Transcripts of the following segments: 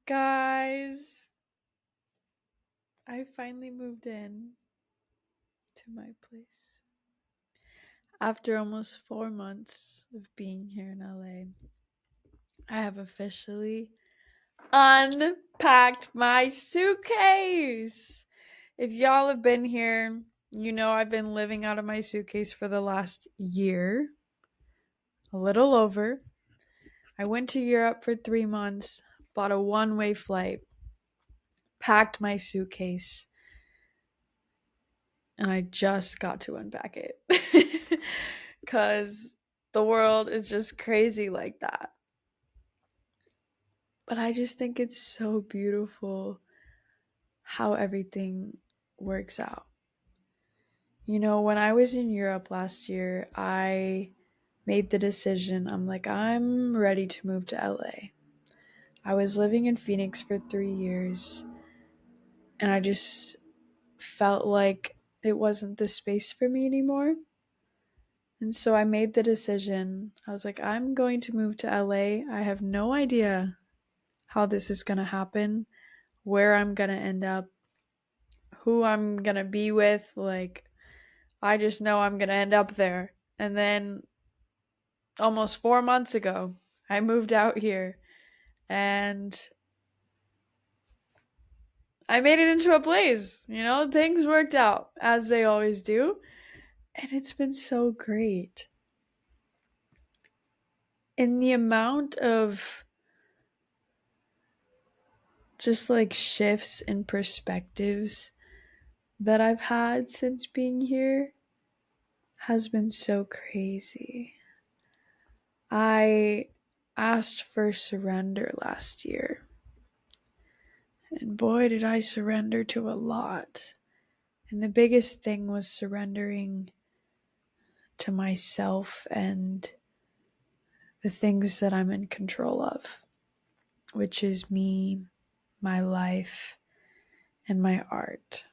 Guys, I finally moved in to my place. After almost 4 months of being here in LA, I have officially unpacked my suitcase. If y'all have been here, you know I've been living out of my suitcase for the last year, a little over. I went to Europe for 3 months, bought a one-way flight, packed my suitcase, and I just got to unpack it. Because the world is just crazy like that. But I just think it's so beautiful how everything works out. You know, when I was in Europe last year, I made the decision. I'm like, I'm ready to move to LA. I was living in Phoenix for 3 years, and I just felt like it wasn't the space for me anymore. And so I made the decision. I was like, I'm going to move to LA. I have no idea how this is going to happen, where I'm going to end up, who I'm going to be with. Like, I just know I'm going to end up there. And then almost 4 months ago, I moved out here and I made it into a place. You know, things worked out as they always do. And it's been so great. And the amount of just like shifts in perspectives that I've had since being here has been so crazy. I asked for surrender last year, and boy, did I surrender to a lot. And the biggest thing was surrendering to myself and the things that I'm in control of, which is me, my life, and my art.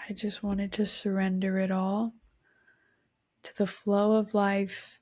I just wanted to surrender it all to the flow of life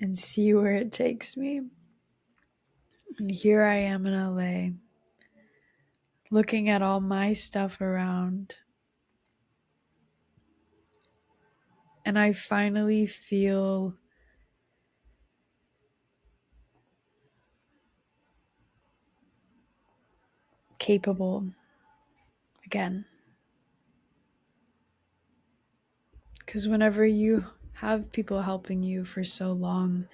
and see where it takes me. And here I am in LA, looking at all my stuff around. And I finally feel capable again. Because whenever you have people helping you for so long,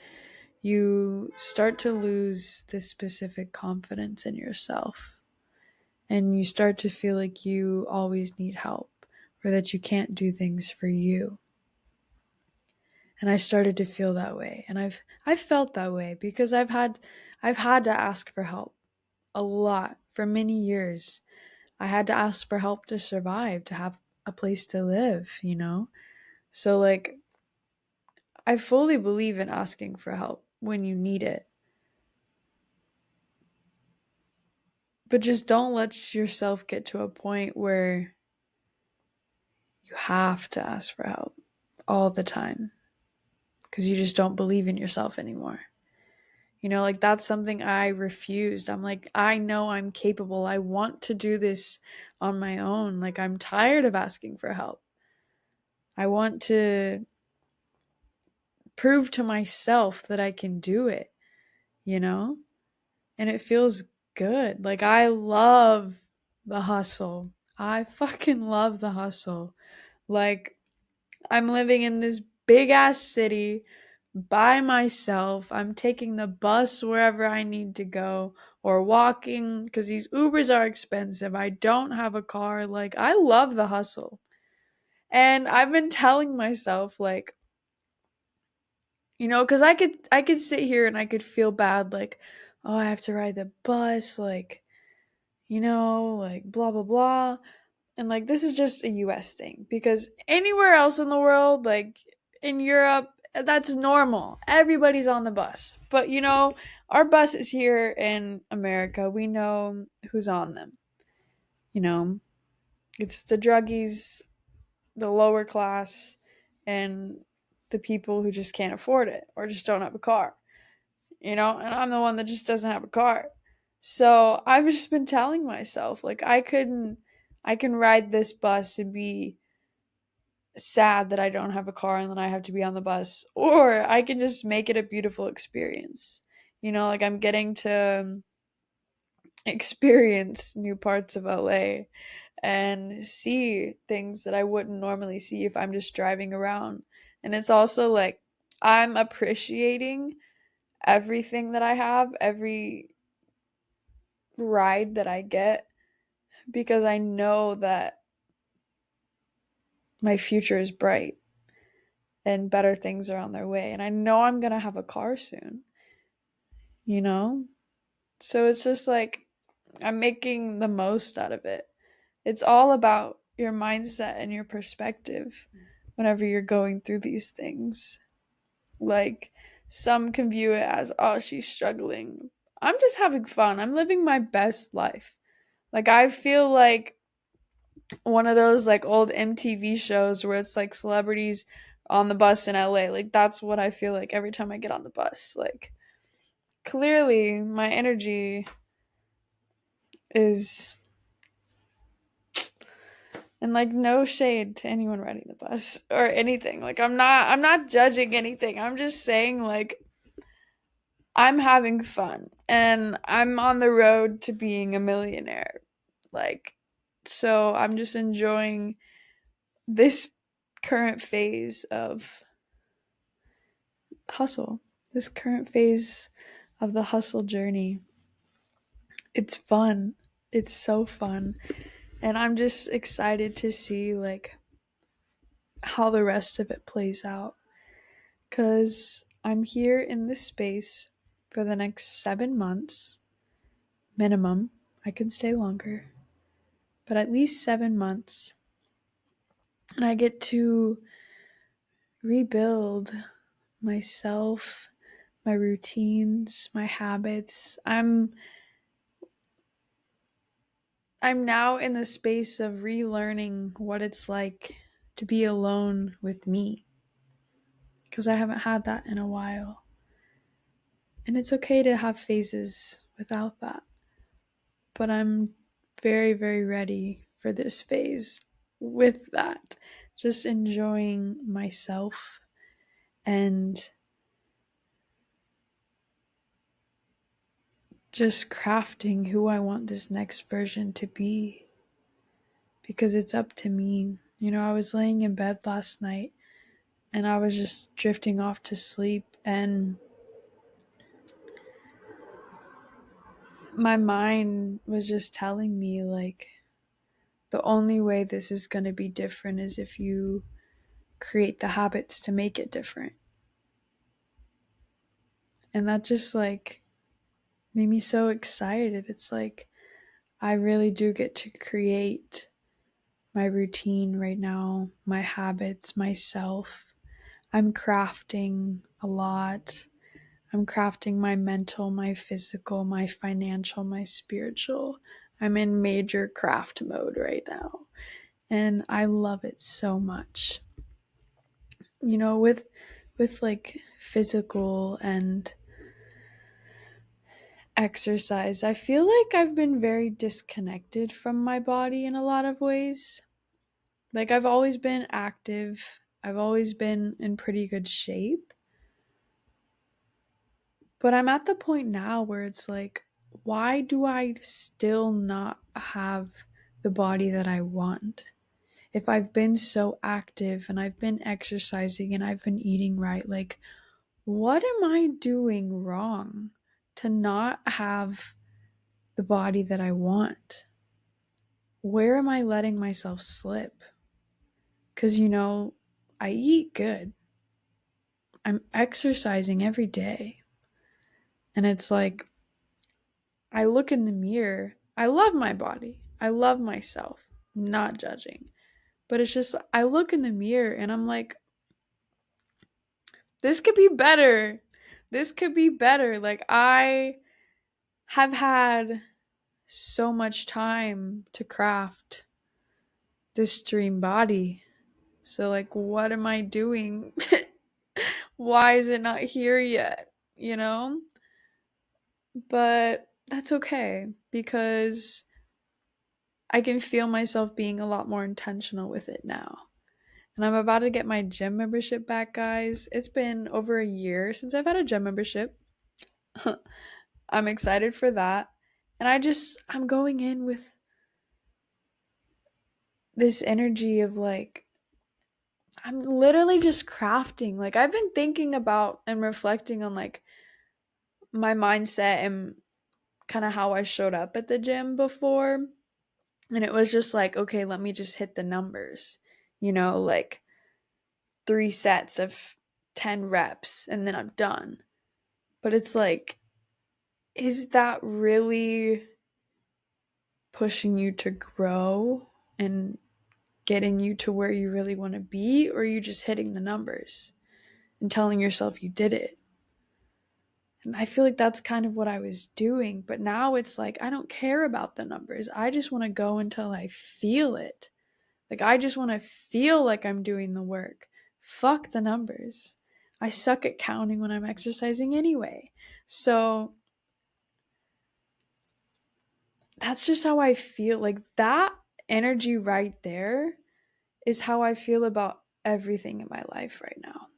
you start to lose this specific confidence in yourself. And you start to feel like you always need help or that you can't do things for you. And I started to feel that way. And I've felt that way because I've had to ask for help a lot for many years. I had to ask for help to survive, to have a place to live, you know? So like I fully believe in asking for help when you need it. But just don't let yourself get to a point where you have to ask for help all the time because you just don't believe in yourself anymore. You know, like that's something I refused. I'm like, I know I'm capable. I want to do this on my own. Like, I'm tired of asking for help. I want to prove to myself that I can do it, you know? And it feels good. Like, I love the hustle. I fucking love the hustle. Like, I'm living in this big ass city by myself. I'm taking the bus wherever I need to go or walking because these Ubers are expensive. I don't have a car. Like, I love the hustle. And I've been telling myself, like, you know, because I could sit here and I could feel bad, like, oh, I have to ride the bus, like, you know, like blah blah blah. And like this is just a US thing because anywhere else in the world, like in Europe, that's normal. Everybody's on the bus. But you know, our buses here in America, we know who's on them. You know, it's the druggies, the lower class, and the people who just can't afford it or just don't have a car. You know, and I'm the one that just doesn't have a car. So I've just been telling myself, like, I can ride this bus and be sad that I don't have a car and then I have to be on the bus, or I can just make it a beautiful experience. Like, I'm getting to experience new parts of LA and see things that I wouldn't normally see if I'm just driving around. And it's also like I'm appreciating everything that I have, every ride that I get, because I know that my future is bright and better things are on their way. And I know I'm going to have a car soon, you know? So it's just like I'm making the most out of it. It's all about your mindset and your perspective whenever you're going through these things. Like, some can view it as, oh, she's struggling. I'm just having fun. I'm living my best life. Like, I feel like one of those like old MTV shows where it's like celebrities on the bus in LA. Like, that's what I feel like every time I get on the bus. Like, clearly my energy is, and like, no shade to anyone riding the bus or anything. Like, I'm not judging anything. I'm just saying, like, I'm having fun and I'm on the road to being a millionaire. Like, so I'm just enjoying this current phase of hustle, this current phase of the hustle journey. It's fun. It's so fun. And I'm just excited to see like how the rest of it plays out. Cause I'm here in this space for the next 7 months minimum. I can stay longer, but at least 7 months. And I get to rebuild myself, my routines, my habits. I'm now in the space of relearning what it's like to be alone with me, because I haven't had that in a while. And it's okay to have phases without that. But I'm very, very ready for this phase with that. Just enjoying myself and just crafting who I want this next version to be, because it's up to me. I was laying in bed last night and I was just drifting off to sleep, and my mind was just telling me, like, the only way this is going to be different is if you create the habits to make it different. And that just like made me so excited. It's like I really do get to create my routine right now, my habits, myself. I'm crafting a lot. I'm crafting my mental, my physical, my financial, my spiritual. I'm in major craft mode right now. And I love it so much. With like physical and exercise, I feel like I've been very disconnected from my body in a lot of ways. Like, I've always been active, I've always been in pretty good shape. But I'm at the point now where it's like, why do I still not have the body that I want? If I've been so active and I've been exercising and I've been eating right, like, what am I doing wrong to not have the body that I want? Where am I letting myself slip? Because, I eat good. I'm exercising every day. And it's like, I look in the mirror. I love my body. I love myself. Not judging. But it's just, I look in the mirror and I'm like, this could be better. This could be better. Like, I have had so much time to craft this dream body. So, like, what am I doing? Why is it not here yet? But that's okay because I can feel myself being a lot more intentional with it now. And I'm about to get my gym membership back, guys. It's been over a year since I've had a gym membership. I'm excited for that. And I'm going in with this energy of like, I'm literally just crafting. Like, I've been thinking about and reflecting on like my mindset and kind of how I showed up at the gym before. And it was just like, okay, let me just hit the numbers, like 3 sets of 10 reps and then I'm done. But it's like, is that really pushing you to grow and getting you to where you really want to be? Or are you just hitting the numbers and telling yourself you did it? And I feel like that's kind of what I was doing. But now it's like, I don't care about the numbers. I just want to go until I feel it. Like, I just want to feel like I'm doing the work. Fuck the numbers. I suck at counting when I'm exercising anyway. So that's just how I feel. Like, that energy right there is how I feel about everything in my life right now.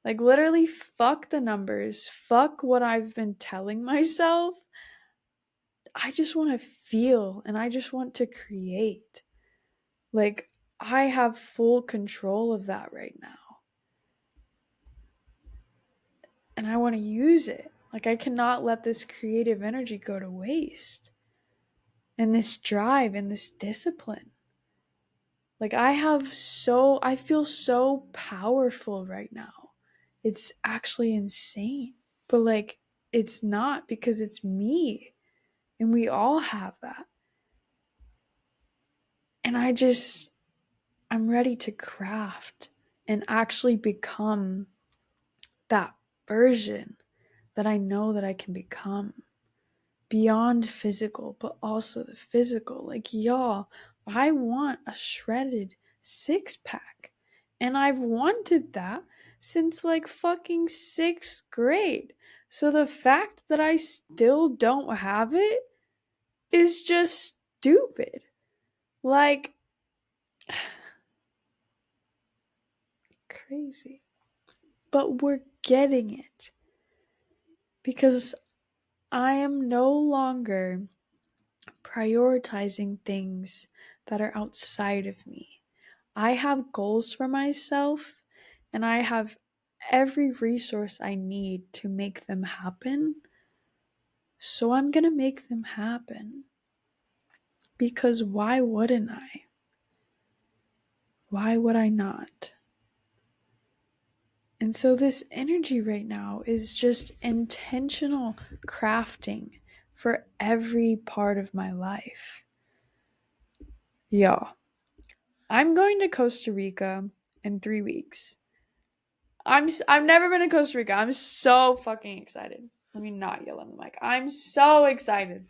Like, literally, fuck the numbers. Fuck what I've been telling myself. I just want to feel and I just want to create. Like, I have full control of that right now. And I want to use it. Like, I cannot let this creative energy go to waste. And this drive and this discipline. Like, I feel so powerful right now. It's actually insane. But like, it's not because it's me. And we all have that. And I'm ready to craft and actually become that version that I know that I can become. Beyond physical, but also the physical. Like, y'all, I want a shredded 6 pack. And I've wanted that since like fucking 6th grade. So the fact that I still don't have it is just stupid. Like, crazy. But we're getting it because I am no longer prioritizing things that are outside of me. I have goals for myself and I have every resource I need to make them happen. So I'm going to make them happen. Because why wouldn't I? Why would I not? And so this energy right now is just intentional crafting for every part of my life. Y'all, I'm going to Costa Rica in 3 weeks. I've never been to Costa Rica. I'm so fucking excited. Let me not yell on the mic. I'm so excited.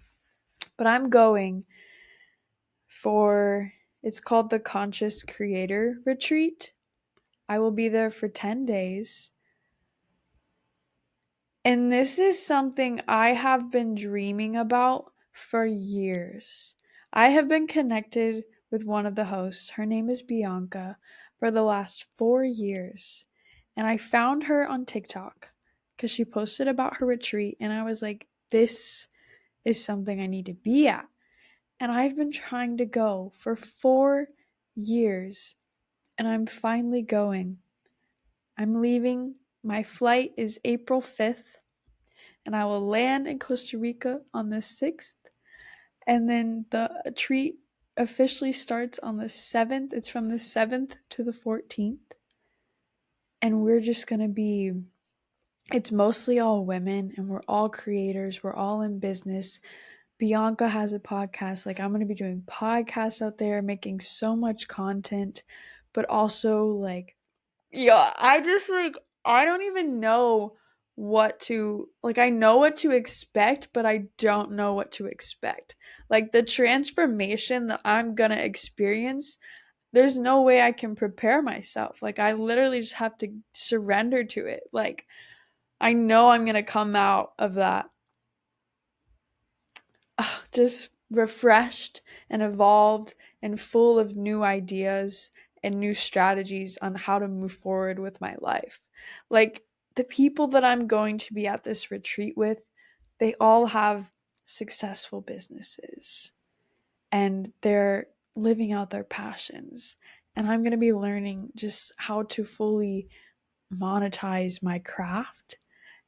But I'm going for it's called the Conscious Creator Retreat. I will be there for 10 days. And this is something I have been dreaming about for years. I have been connected with one of the hosts. Her name is Bianca for the last 4 years. And I found her on TikTok because she posted about her retreat. And I was like, this is something I need to be at. And I've been trying to go for 4 years. And I'm finally going. I'm leaving. My flight is April 5th. And I will land in Costa Rica on the 6th. And then the retreat officially starts on the 7th. It's from the 7th to the 14th. And we're just going to be, it's mostly all women and we're all creators. We're all in business. Bianca has a podcast. Like, I'm going to be doing podcasts out there, making so much content, but also like, yeah, I don't even know what to, like, I know what to expect, but I don't know what to expect. Like, the transformation that I'm gonna experience, there's no way I can prepare myself. Like, I literally just have to surrender to it. Like, I know I'm gonna come out of that just refreshed and evolved and full of new ideas and new strategies on how to move forward with my life. Like the people that I'm going to be at this retreat with, they all have successful businesses and they're living out their passions. And I'm going to be learning just how to fully monetize my craft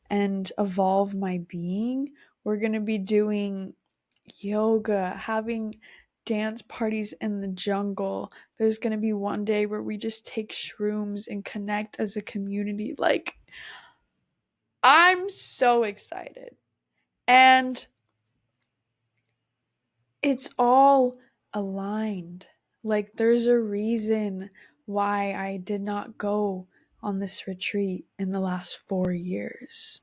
and evolve my being. We're going to be doing yoga, having dance parties in the jungle. There's going to be one day where we just take shrooms and connect as a community. Like, I'm so excited. And it's all aligned. Like, there's a reason why I did not go on this retreat in the last 4 years,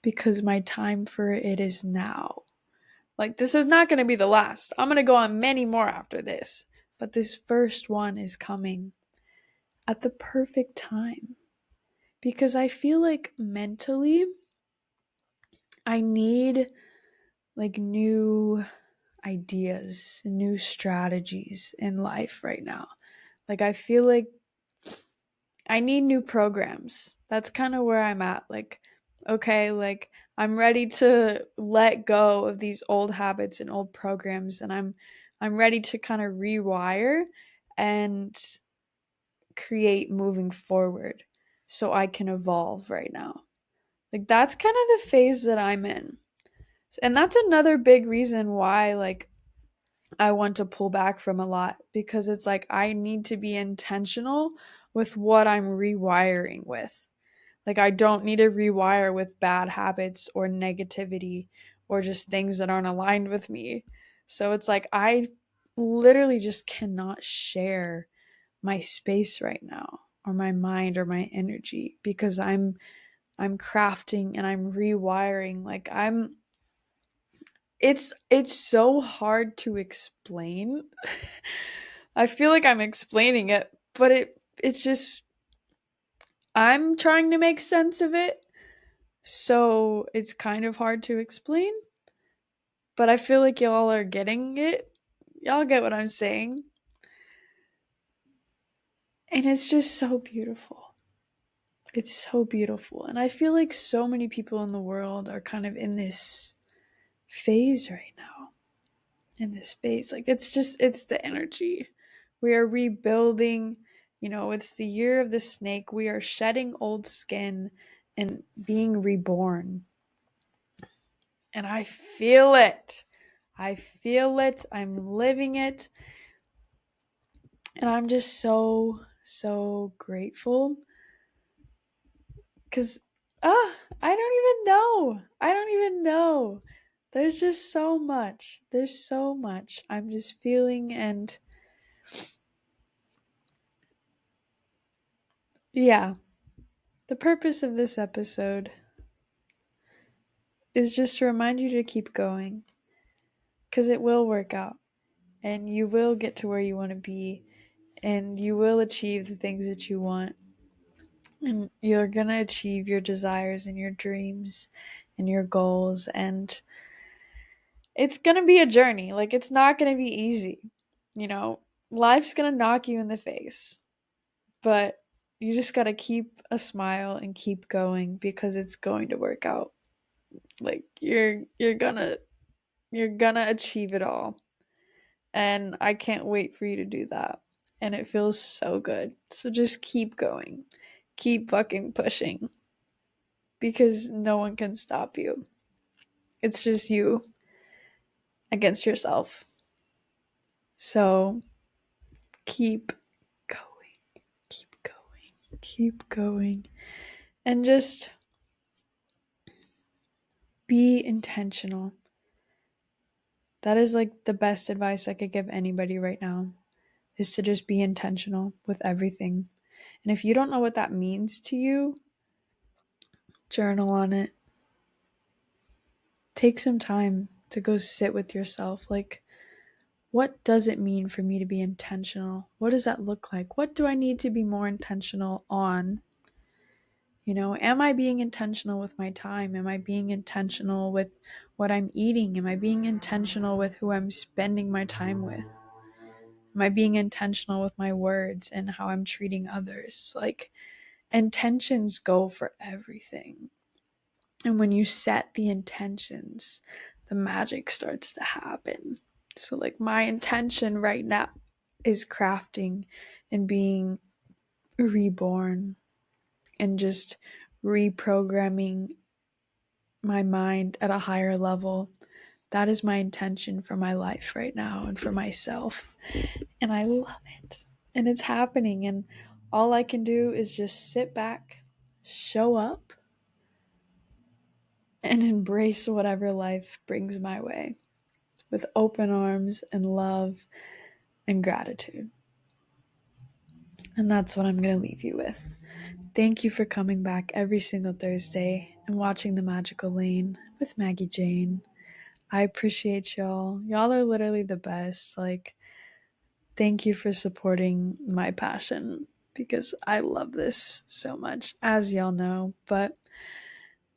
because my time for it is now. Like, this is not going to be the last. I'm going to go on many more after this. But this first one is coming at the perfect time. Because I feel like mentally, I need like new ideas, new strategies in life right now. Like, I feel like I need new programs. That's kind of where I'm at. Like, okay, like I'm ready to let go of these old habits and old programs, and I'm ready to kind of rewire and create moving forward so I can evolve right now. Like that's kind of the phase that I'm in. And that's another big reason why like I want to pull back from a lot, because it's like I need to be intentional with what I'm rewiring with. Like I don't need to rewire with bad habits or negativity or just things that aren't aligned with me. So it's like I literally just cannot share my space right now or my mind or my energy, because I'm crafting and I'm rewiring. Like it's so hard to explain. I feel like I'm explaining it, but it's just I'm trying to make sense of it. So it's kind of hard to explain, but I feel like y'all are getting it. Y'all get what I'm saying. And it's just so beautiful. It's so beautiful. And I feel like so many people in the world are kind of in this phase right now. In this phase. Like it's the energy. We are rebuilding. It's the year of the snake. We are shedding old skin and being reborn. And I feel it. I feel it. I'm living it. And I'm just so, so grateful. Because, I don't even know. I don't even know. There's just so much. There's so much I'm just feeling. And yeah, the purpose of this episode is just to remind you to keep going. Because it will work out. And you will get to where you want to be. And you will achieve the things that you want. And you're going to achieve your desires and your dreams and your goals. And it's going to be a journey. Like, it's not going to be easy. Life's going to knock you in the face. But you just got to keep a smile and keep going, because it's going to work out. Like, you're gonna achieve it all. And I can't wait for you to do that. And it feels so good. So just keep going. Keep fucking pushing. Because no one can stop you. It's just you against yourself. So keep going. Keep going. Keep going. And just be intentional. That is like the best advice I could give anybody right now, is to just be intentional with everything. And if you don't know what that means to you, journal on it. Take some time to go sit with yourself. Like, what does it mean for me to be intentional? What does that look like? What do I need to be more intentional on? Am I being intentional with my time? Am I being intentional with what I'm eating? Am I being intentional with who I'm spending my time with? Am I being intentional with my words and how I'm treating others? Like, intentions go for everything. And when you set the intentions, the magic starts to happen. So, like, my intention right now is crafting and being reborn and just reprogramming my mind at a higher level. That is my intention for my life right now and for myself. And I love it. And it's happening. And all I can do is just sit back, show up, and embrace whatever life brings my way with open arms and love and gratitude. And that's what I'm going to leave you with. Thank you for coming back every single Thursday and watching The Magical Lane with Maggie Jane. I appreciate y'all. Y'all are literally the best. Like, thank you for supporting my passion because I love this so much, as y'all know. But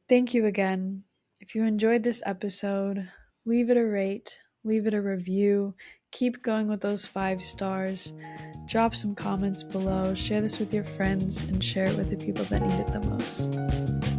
thank you again. If you enjoyed this episode, leave it a rate, leave it a review, keep going with those 5 stars, drop some comments below, share this with your friends, and share it with the people that need it the most.